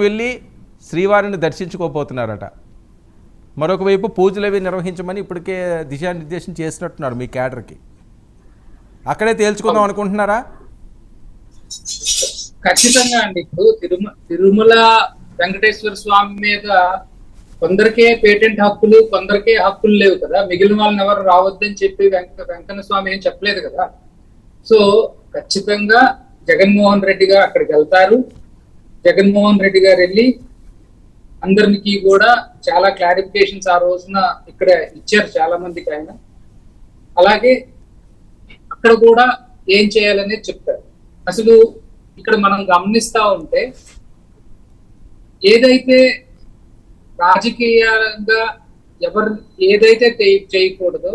వెళ్ళి శ్రీవారిని దర్శించుకోబోతున్నారట. మరొక వైపు పూజలు అవి నిర్వహించమని ఇప్పటికే దిశానిర్దేశం చేసినట్టున్నారు మీ క్యాడర్కి. అక్కడే తేల్చుకుందాం అనుకుంటున్నారా? ఖచ్చితంగా అండి. ఇప్పుడు తిరుమల వెంకటేశ్వర స్వామి మీద కొందరికే పేటెంట్ హక్కులు, కొందరికే హక్కులు లేవు కదా. మిగిలిన వాళ్ళని ఎవరు రావద్దని చెప్పి వెంకన్న స్వామి ఏం చెప్పలేదు కదా. సో ఖచ్చితంగా జగన్మోహన్ రెడ్డి గారు అక్కడికి వెళ్తారు. జగన్మోహన్ రెడ్డి గారు వెళ్ళి అందరికి కూడా చాలా క్లారిఫికేషన్స్ ఆ రోజున ఇక్కడ ఇచ్చారు చాలా మందికి ఆయన. అలాగే అక్కడ కూడా ఏం చేయాలనేది చెప్తారు. అసలు ఇక్కడ మనం గమనిస్తా ఉంటే ఏదైతే రాజకీయంగా ఎవరు ఏదైతే చేయకూడదో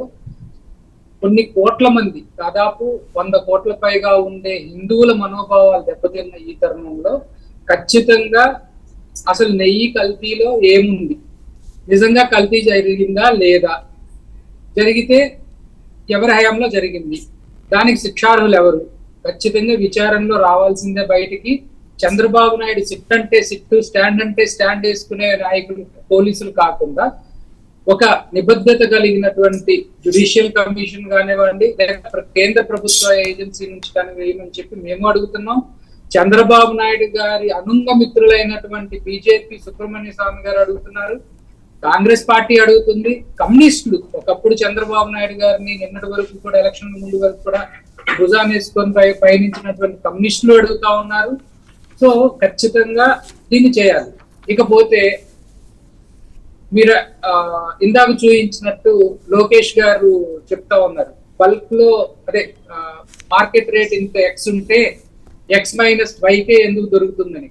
కొన్ని కోట్ల మంది, దాదాపు 100 కోట్ల పైగా ఉండే హిందువుల మనోభావాలు దెబ్బతిన్న ఈ తరుణంలో ఖచ్చితంగా అసలు నెయ్యి కల్తీలో ఏముంది, నిజంగా కల్తీ జరిగిందా లేదా, జరిగితే ఎవరి హయాంలో జరిగింది, దానికి శిక్షార్హులు ఎవరు, ఖచ్చితంగా విచారణలో రావాల్సిందే బయటికి. చంద్రబాబు నాయుడు సిట్ అంటే సిట్టు, స్టాండ్ అంటే స్టాండ్ వేసుకునే నాయకులు పోలీసులు కాకుండా ఒక నిబద్ధత కలిగినటువంటి జ్యుడిషియల్ కమిషన్ కానివ్వండి, లేక కేంద్ర ప్రభుత్వ ఏజెన్సీ నుంచి కానీ వేయమని చెప్పి మేము అడుగుతున్నాం. చంద్రబాబు నాయుడు గారి అనుంగ మిత్రులైనటువంటి బీజేపీ సుబ్రహ్మణ్య స్వామి గారు అడుగుతున్నారు, కాంగ్రెస్ పార్టీ అడుగుతుంది, కమ్యూనిస్టులు ఒకప్పుడు చంద్రబాబు నాయుడు గారిని నిన్నటి వరకు కూడా ఎలక్షన్ ముందు వరకు కూడా భుజాన్ని వేసుకొని పయనించినటువంటి కమ్యూనిస్టులు అడుగుతా ఉన్నారు. సో ఖచ్చితంగా దీన్ని చేయాలి. ఇకపోతే మీరు ఇందాక చూపించినట్టు లోకేష్ గారు చెప్తా ఉన్నారు, బల్క్ లో అదే మార్కెట్ రేట్ ఇంత ఎక్స్ ఉంటే ఎక్స్ మైనస్ వైకే ఎందుకు దొరుకుతుందని.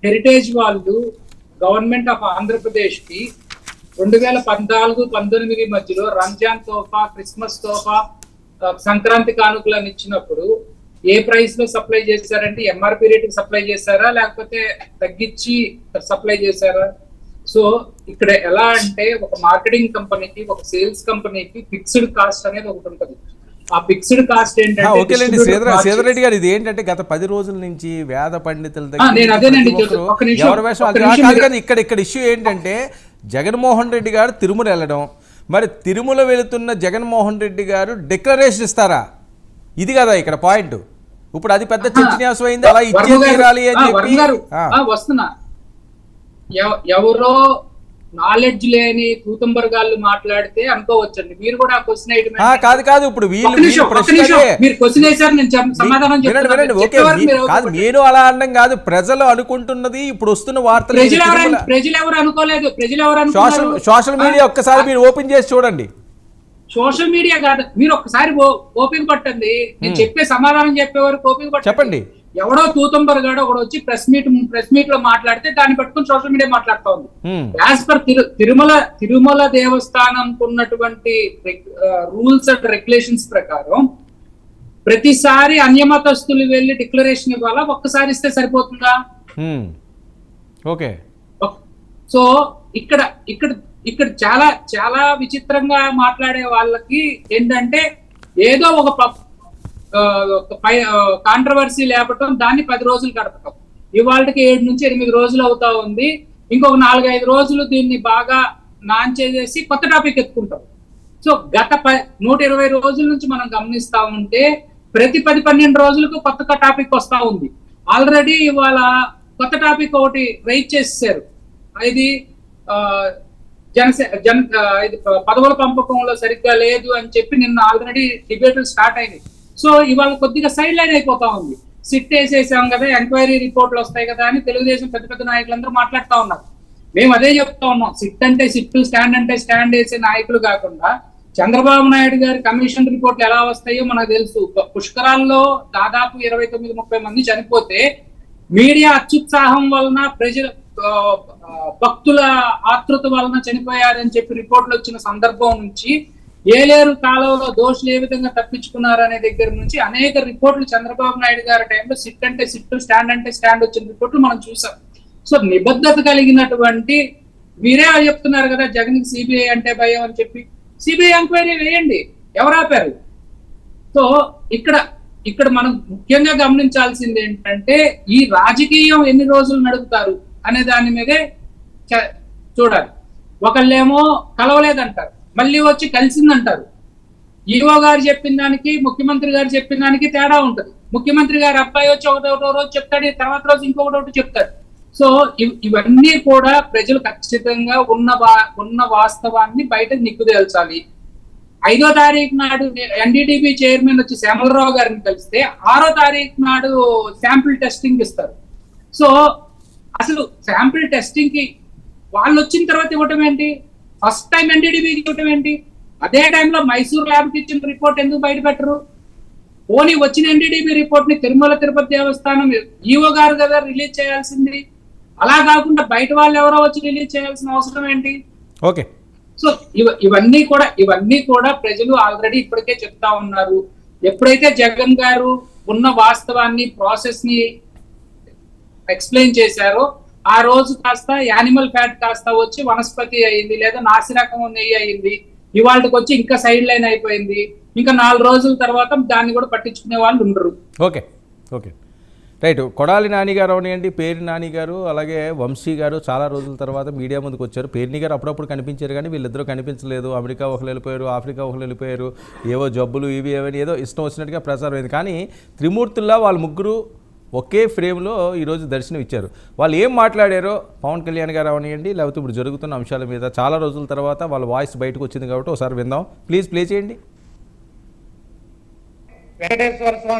హెరిటేజ్ వాళ్ళు గవర్నమెంట్ ఆఫ్ ఆంధ్రప్రదేశ్ కి 2014-19 మధ్యలో రంజాన్ తోఫా, క్రిస్మస్ తోఫా, సంక్రాంతి కానుకలను ఇచ్చినప్పుడు ఏ ప్రైస్ లో సప్లై చేశారంటే ఎంఆర్పి రేటుకి సప్లై చేశారా లేకపోతే తగ్గించి సప్లై చేశారా? సో ఇక్కడ ఎలా అంటే ఒక మార్కెటింగ్ కంపెనీకి, ఒక సేల్స్ కంపెనీకి ఫిక్స్డ్ కాస్ట్ అనేది ఒకటి ఉంటుంది. ఆ ఫిక్స్డ్ కాస్ట్ ఏంటంటే సేదరెడ్డి గారు, ఇది ఏంటంటే గత 10 రోజుల నుంచి వేద పండితుల దగ్గర ఇక్కడ ఇష్యూ ఏంటంటే జగన్మోహన్ రెడ్డి గారు తిరుమల వెళ్ళడం, మరి తిరుమల వెళుతున్న జగన్మోహన్ రెడ్డి గారు డిక్లరేషన్ ఇస్తారా? ఇది కదా ఇక్కడ పాయింట్. ఇప్పుడు అది పెద్ద చర్చనీయాంశం అయింది. అలా ఇచ్చే తీరాలి అని చెప్పి వస్తున్నా. ఎవరో నాలెడ్జ్ లేని తూతంబరగాళ్ళు మాట్లాడితే అనుకోవచ్చండి. మీరు కూడా క్వశ్చన్ కాదు ఇప్పుడు నేను అలా అనడం కాదు, ప్రజలు అనుకుంటున్నది ఇప్పుడు వస్తున్న వార్తలు. ప్రజలు ఎవరు అనుకోలేదు. ప్రజలు ఎవరు సోషల్ మీడియా ఒక్కసారి మీరు ఓపెన్ చేసి చూడండి. సోషల్ మీడియా కాదు, మీరు ఒక్కసారి ఓపెన్ పట్టండి. నేను చెప్పే సమాధానం చెప్పే వరకు ఓపెన్ పట్టండి. చెప్పండి. ఎవడో తూతంబరగాడో ఒకడు వచ్చి ప్రెస్ మీట్ లో మాట్లాడితే దాన్ని పట్టుకుని సోషల్ మీడియా మాట్లాడుతూ ఉంది. యాజ్ పర్ తిరుమల దేవస్థానం ఉన్నటువంటి రూల్స్ అండ్ రెగ్యులేషన్స్ ప్రకారం ప్రతిసారి అన్యమతస్తులు వెళ్ళి డిక్లరేషన్ ఇవ్వాలా? ఒక్కసారి ఇస్తే సరిపోతుందా? ఓకే. సో ఇక్కడ చాలా చాలా విచిత్రంగా మాట్లాడే వాళ్ళకి ఏంటంటే ఏదో ఒక కాంట్రవర్సీ లేపటం, దాన్ని 10 రోజులు గడపటం. ఇవాళకి 7 నుంచి 8 రోజులు అవుతా ఉంది. ఇంకొక 4-5 రోజులు దీన్ని బాగా నాంచేసి కొత్త టాపిక్ ఎత్తుకుంటాం. సో గత 120 రోజుల నుంచి మనం గమనిస్తా ఉంటే ప్రతి 10-12 రోజులకు కొత్త టాపిక్ వస్తా ఉంది. ఆల్రెడీ ఇవాళ కొత్త టాపిక్ ఒకటి రైజ్ చేసేసారు. ఇది ఇది పదవుల పంపకంలో సరిగ్గా లేదు అని చెప్పి నిన్న ఆల్రెడీ డిబేట్లు స్టార్ట్ అయినాయి. సో ఇవాళ కొద్దిగా సైడ్ లైన్ అయిపోతా ఉంది. సిట్ వేసేసాం కదా, ఎంక్వైరీ రిపోర్ట్లు వస్తాయి కదా అని తెలుగుదేశం పెద్ద నాయకులందరూ మాట్లాడుతూ ఉన్నారు. మేము అదే చెప్తా ఉన్నాం, సిట్ అంటే సిట్, స్టాండ్ అంటే స్టాండ్ వేసే నాయకులు కాకుండా చంద్రబాబు నాయుడు గారి కమిషన్ రిపోర్ట్లు ఎలా వస్తాయో మనకు తెలుసు. పుష్కరాల్లో దాదాపు 29-30 మంది చనిపోతే మీడియా అత్యుత్సాహం వలన, ప్రజల భక్తుల ఆతృత వలన చనిపోయారని చెప్పి రిపోర్ట్లు వచ్చిన సందర్భం నుంచి ఏలేరు కాలంలో దోషులు ఏ విధంగా తప్పించుకున్నారనే దగ్గర నుంచి అనేక రిపోర్ట్లు చంద్రబాబు నాయుడు గారి టైంలో సిట్ అంటే సిట్, స్టాండ్ అంటే స్టాండ్ వచ్చిన రిపోర్ట్లు మనం చూసాం. సో నిబద్ధత కలిగినటువంటి మీరే చెప్తున్నారు కదా జగన్కి సిబిఐ అంటే భయం అని చెప్పి, సిబిఐ ఎంక్వైరీ వేయండి, ఎవరు ఆపారు? సో ఇక్కడ ఇక్కడ మనం ముఖ్యంగా గమనించాల్సింది ఏంటంటే ఈ రాజకీయం ఎన్ని రోజులు నడుపుతారు అనే దాని మీదే చూడాలి. ఒకళ్ళేమో కలవలేదంటారు, మళ్ళీ వచ్చి కలిసిందంటారు. ఈవో గారు చెప్పిన దానికి ముఖ్యమంత్రి గారు చెప్పిన దానికి తేడా ఉంటుంది. ముఖ్యమంత్రి గారు అబ్బాయి వచ్చి ఒకటో రోజు చెప్తాడు, తర్వాత రోజు ఇంకొకటి చెప్తాడు. సో ఇవన్నీ కూడా ప్రజలు ఖచ్చితంగా ఉన్న వాస్తవాన్ని బయట నిగ్గుదేల్చాలి. 5వ తారీఖు నాడు ఎన్డీటీపీ చైర్మన్ వచ్చి శ్యామలరావు గారిని కలిస్తే 6వ తారీఖు నాడు శాంపిల్ టెస్టింగ్ ఇస్తారు. సో అసలు శాంపిల్ టెస్టింగ్ కి వాళ్ళు వచ్చిన తర్వాత ఇవ్వటం ఏంటి? ఫస్ట్ టైం ఎన్డీటీపీకి ఇవ్వటం ఏంటి? అదే టైంలో మైసూర్ ల్యాబ్కి ఇచ్చిన రిపోర్ట్ ఎందుకు బయట పెట్టరు? పోనీ వచ్చిన ఎన్డీటీపీ రిపోర్ట్ ని తిరుమల తిరుపతి దేవస్థానం ఈవో గారు కదా రిలీజ్ చేయాల్సింది. అలా కాకుండా బయట వాళ్ళు ఎవరో వచ్చి రిలీజ్ చేయాల్సిన అవసరం ఏంటి? ఓకే. సో ఇవన్నీ కూడా ప్రజలు ఆల్రెడీ ఇప్పటికే చెప్తా ఉన్నారు. ఎప్పుడైతే జగన్ గారు ఉన్న వాస్తవాన్ని ప్రాసెస్ ని ఎక్స్ప్లెయిన్ చేశారో ఆ రోజు కాస్త యానిమల్ ఫ్యాట్ కాస్త వచ్చి వనస్పతి అయింది, లేదా నాసిరకం నెయ్యి అయింది. ఇవాళకి వచ్చి ఇంకా సైడ్ లైన్ అయిపోయింది. ఇంకా 4 రోజుల తర్వాత దాన్ని కూడా పట్టించుకునే వాళ్ళు ఉండరు. Okay okay right. Kodali Nani గారు అవనియండి, పేర్ని నాని గారు, అలాగే వంశీ గారు చాలా రోజుల తర్వాత మీడియా ముందుకు వచ్చారు. పేర్ని గారు అప్పుడప్పుడు కనిపించారు కానీ వీళ్ళిద్దరూ కనిపించలేదు. అమెరికా ఒకరు వెళ్ళిపోయారు, ఆఫ్రికా ఒకరు వెళ్ళిపోయారు. ఏవో జబ్బులు ఇవి ఏవని ఏదో ఇష్టం వచ్చినట్టుగా ప్రచారం అయింది. కానీ త్రిమూర్తుల్లా వాళ్ళ ముగ్గురు ఒకే ఫ్రేమ్లో ఈరోజు దర్శనం ఇచ్చారు. వాళ్ళు ఏం మాట్లాడారో పవన్ కళ్యాణ్ గారు అవనియండి, లేకపోతే ఇప్పుడు జరుగుతున్న అంశాల మీద చాలా రోజుల తర్వాత వాళ్ళ వాయిస్ బయటకు వచ్చింది కాబట్టి ఒకసారి విందాం. ప్లీజ్ ప్లే చేయండి. వెంకటేశ్వర స్వామి